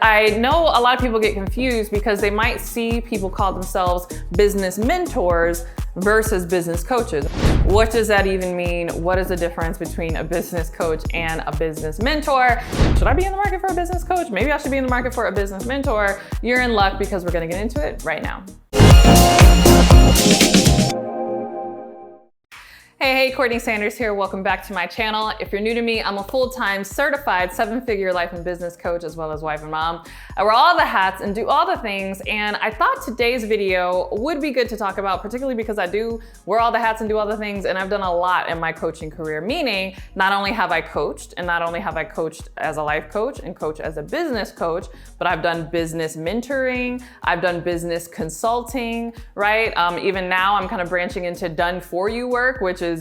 I know a lot of people get confused because they might see people call themselves business mentors versus business coaches. What does that even mean? What is the difference between a business coach and a business mentor? Should I be in the market for a business coach? Maybe I should be in the market for a business mentor. You're in luck because we're gonna get into it right now. Hey, Courtney Sanders here. Welcome back to my channel. If you're new to me, I'm a full-time certified 7-figure life and business coach as well as wife and mom. I wear all the hats and do all the things, and I thought today's video would be good to talk about, particularly because I do wear all the hats and do all the things, and I've done a lot in my coaching career, meaning not only have I coached, and not only have I coached as a life coach and coach as a business coach, but I've done business mentoring, I've done business consulting, right? Even now I'm kind of branching into done for you work, which is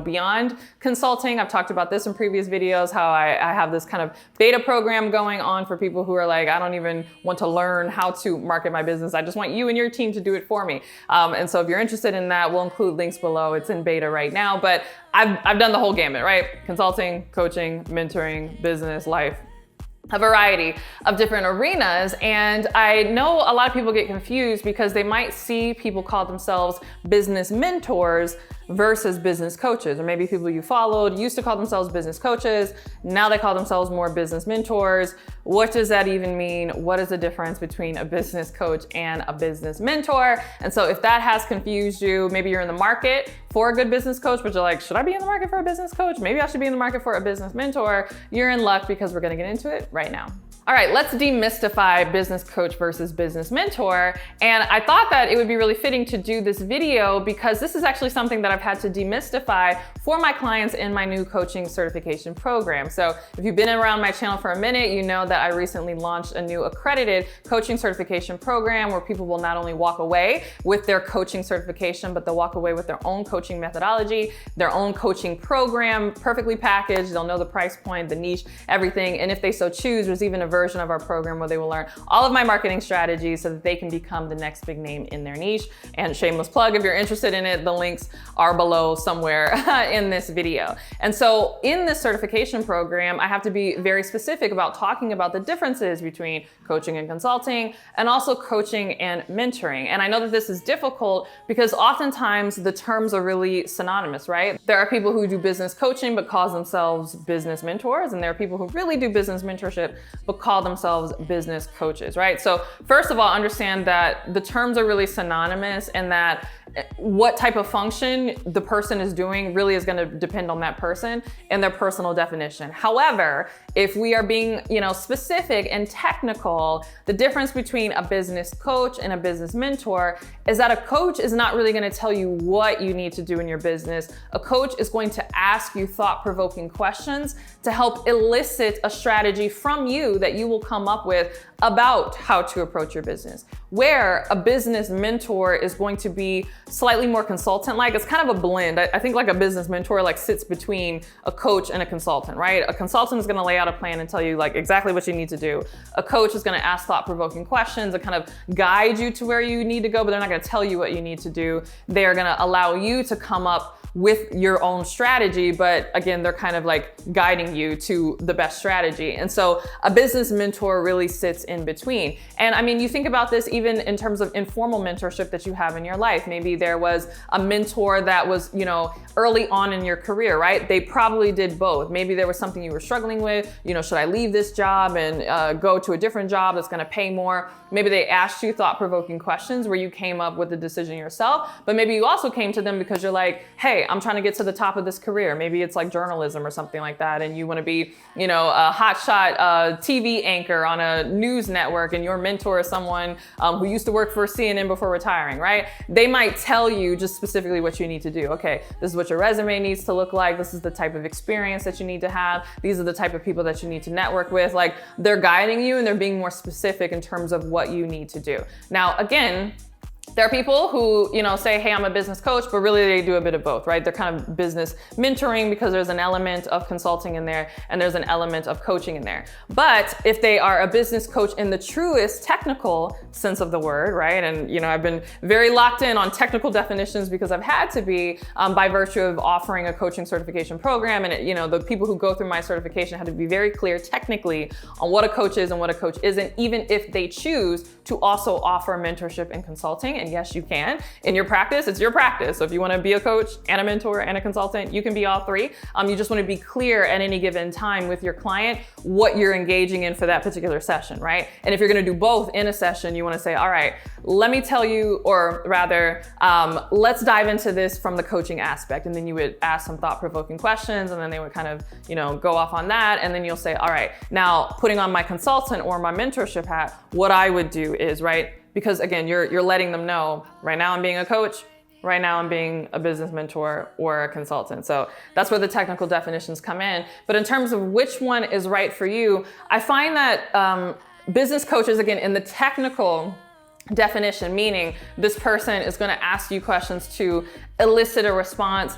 beyond consulting. I've talked about this in previous videos, how I have this kind of beta program going on for people who are like, I don't even want to learn how to market my business. I just want you and your team to do it for me. And so if you're interested in that, we'll include links below. It's in beta right now, but I've done the whole gamut, right? Consulting, coaching, mentoring, business, life, a variety of different arenas. And I know a lot of people get confused because they might see people call themselves business mentors versus business coaches, or maybe people you followed used to call themselves business coaches. Now they call themselves more business mentors. What does that even mean? What is the difference between a business coach and a business mentor? And so if that has confused you, maybe you're in the market for a good business coach, but you're like, should I be in the market for a business coach? Maybe I should be in the market for a business mentor. You're in luck because we're gonna get into it right now. All right, let's demystify business coach versus business mentor. And I thought that it would be really fitting to do this video because this is actually something that I've had to demystify for my clients in my new coaching certification program. So if you've been around my channel for a minute, you know that I recently launched a new accredited coaching certification program where people will not only walk away with their coaching certification, but they'll walk away with their own coaching methodology, their own coaching program, perfectly packaged. They'll know the price point, the niche, everything. And if they so choose, there's even a version of our program where they will learn all of my marketing strategies so that they can become the next big name in their niche. And shameless plug, if you're interested in it, the links are below somewhere in this video. And so in this certification program, I have to be very specific about talking about the differences between coaching and consulting, and also coaching and mentoring. And I know that this is difficult because oftentimes the terms are really synonymous, right? There are people who do business coaching but call themselves business mentors, and there are people who really do business mentorship but call themselves business coaches, right? So first of all, understand that the terms are really synonymous, and that what type of function the person is doing really is going to depend on that person and their personal definition. However, if we are being, specific and technical, the difference between a business coach and a business mentor is that a coach is not really going to tell you what you need to do in your business. A coach is going to ask you thought-provoking questions to help elicit a strategy from you that you will come up with about how to approach your business. Where a business mentor is going to be slightly more consultant-like. It's kind of a blend. I think like a business mentor sits between a coach and a consultant, right? A consultant is going to lay out a plan and tell you exactly what you need to do. A coach is going to ask thought-provoking questions and kind of guide you to where you need to go, but they're not going to tell you what you need to do. They are going to allow you to come up with your own strategy, but again, they're kind of guiding you to the best strategy. And so a business mentor really sits in between. And I mean, you think about this even in terms of informal mentorship that you have in your life. Maybe there was a mentor that was, early on in your career, right? They probably did both. Maybe there was something you were struggling with, should I leave this job and go to a different job that's gonna pay more? Maybe they asked you thought-provoking questions where you came up with the decision yourself, but maybe you also came to them because you're like, hey, I'm trying to get to the top of this career. Maybe it's like journalism or something like that, and you want to be, a hotshot TV anchor on a news network, and your mentor is someone who used to work for CNN before retiring, right? They might tell you just specifically what you need to do. Okay, this is what your resume needs to look like. This is the type of experience that you need to have. These are the type of people that you need to network with. They're guiding you and they're being more specific in terms of what you need to do. Now, again, There are people who, say, hey, I'm a business coach, but really they do a bit of both, right? They're kind of business mentoring because there's an element of consulting in there and there's an element of coaching in there. But if they are a business coach in the truest technical sense of the word, right? And, I've been very locked in on technical definitions because I've had to be by virtue of offering a coaching certification program. And, the people who go through my certification have to be very clear technically on what a coach is and what a coach isn't, even if they choose to also offer mentorship and consulting. And yes, you can. In your practice, it's your practice. So if you want to be a coach and a mentor and a consultant, you can be all three. You just want to be clear at any given time with your client what you're engaging in for that particular session, right? And if you're going to do both in a session, you want to say, all right, let me tell you, or rather, let's dive into this from the coaching aspect. And then you would ask some thought-provoking questions, and then they would kind of, go off on that. And then you'll say, all right, now putting on my consultant or my mentorship hat, what I would do is, right? Because again, you're letting them know, right now I'm being a coach, right now I'm being a business mentor or a consultant. So that's where the technical definitions come in. But in terms of which one is right for you, I find that business coaches, again, in the technical definition, meaning this person is going to ask you questions to elicit a response.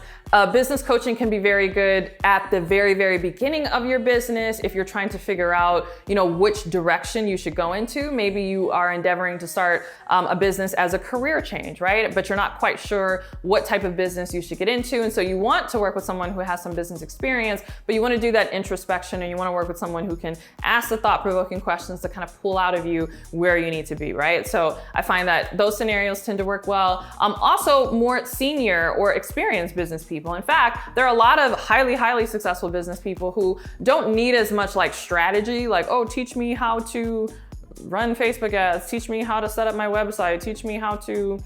Business coaching can be very good at the very, very beginning of your business. If you're trying to figure out, which direction you should go into, maybe you are endeavoring to start a business as a career change, right? But you're not quite sure what type of business you should get into. And so you want to work with someone who has some business experience, but you want to do that introspection, and you want to work with someone who can ask the thought-provoking questions to kind of pull out of you where you need to be, right? So I find that those scenarios tend to work well. Also, more senior or experienced business people. In fact, there are a lot of highly, highly successful business people who don't need as much like strategy, like, oh, teach me how to run Facebook ads, teach me how to set up my website, teach me how to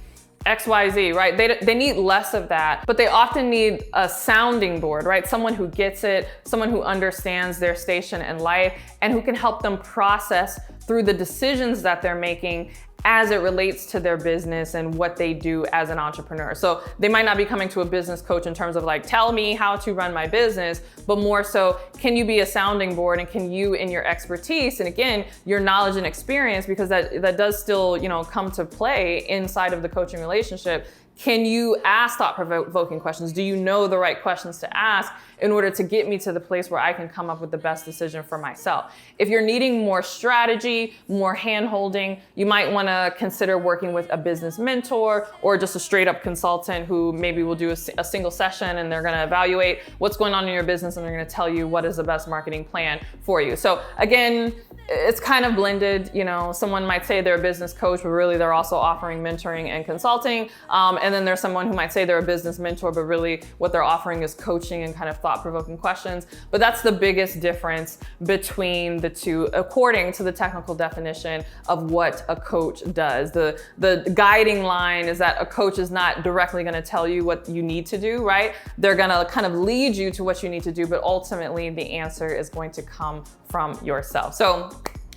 XYZ, right? They need less of that, but they often need a sounding board, right? Someone who gets it, someone who understands their station in life, and who can help them process through the decisions that they're making as it relates to their business and what they do as an entrepreneur. So they might not be coming to a business coach in terms of like, tell me how to run my business, but more so, can you be a sounding board, and can you, in your expertise, and again, your knowledge and experience, because that does still, come to play inside of the coaching relationship. Can you ask thought-provoking questions? Do you know the right questions to ask in order to get me to the place where I can come up with the best decision for myself? If you're needing more strategy, more hand-holding, you might want to consider working with a business mentor or just a straight-up consultant who maybe will do a single session, and they're going to evaluate what's going on in your business, and they're going to tell you what is the best marketing plan for you. So again, it's kind of blended. Someone might say they're a business coach, but really they're also offering mentoring and consulting. And then there's someone who might say they're a business mentor, but really what they're offering is coaching and kind of thought-provoking questions. But that's the biggest difference between the two, according to the technical definition of what a coach does. The guiding line is that a coach is not directly going to tell you what you need to do, right? They're going to kind of lead you to what you need to do, but ultimately the answer is going to come from yourself. So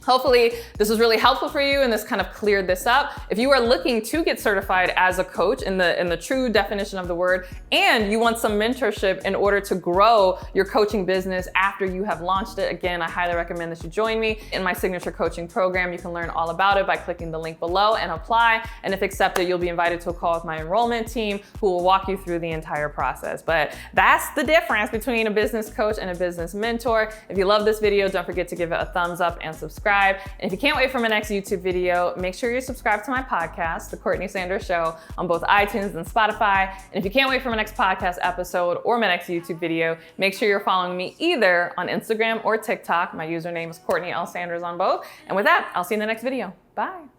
hopefully this was really helpful for you, and this kind of cleared this up. If you are looking to get certified as a coach in the true definition of the word, and you want some mentorship in order to grow your coaching business after you have launched it, again, I highly recommend that you join me in my signature coaching program. You can learn all about it by clicking the link below and apply. And if accepted, you'll be invited to a call with my enrollment team who will walk you through the entire process. But that's the difference between a business coach and a business mentor. If you love this video, don't forget to give it a thumbs up and subscribe. And if you can't wait for my next YouTube video, make sure you're subscribed to my podcast, The Courtney Sanders Show, on both iTunes and Spotify. And if you can't wait for my next podcast episode or my next YouTube video, make sure you're following me either on Instagram or TikTok. My username is CourtneyLSanders on both. And with that, I'll see you in the next video. Bye.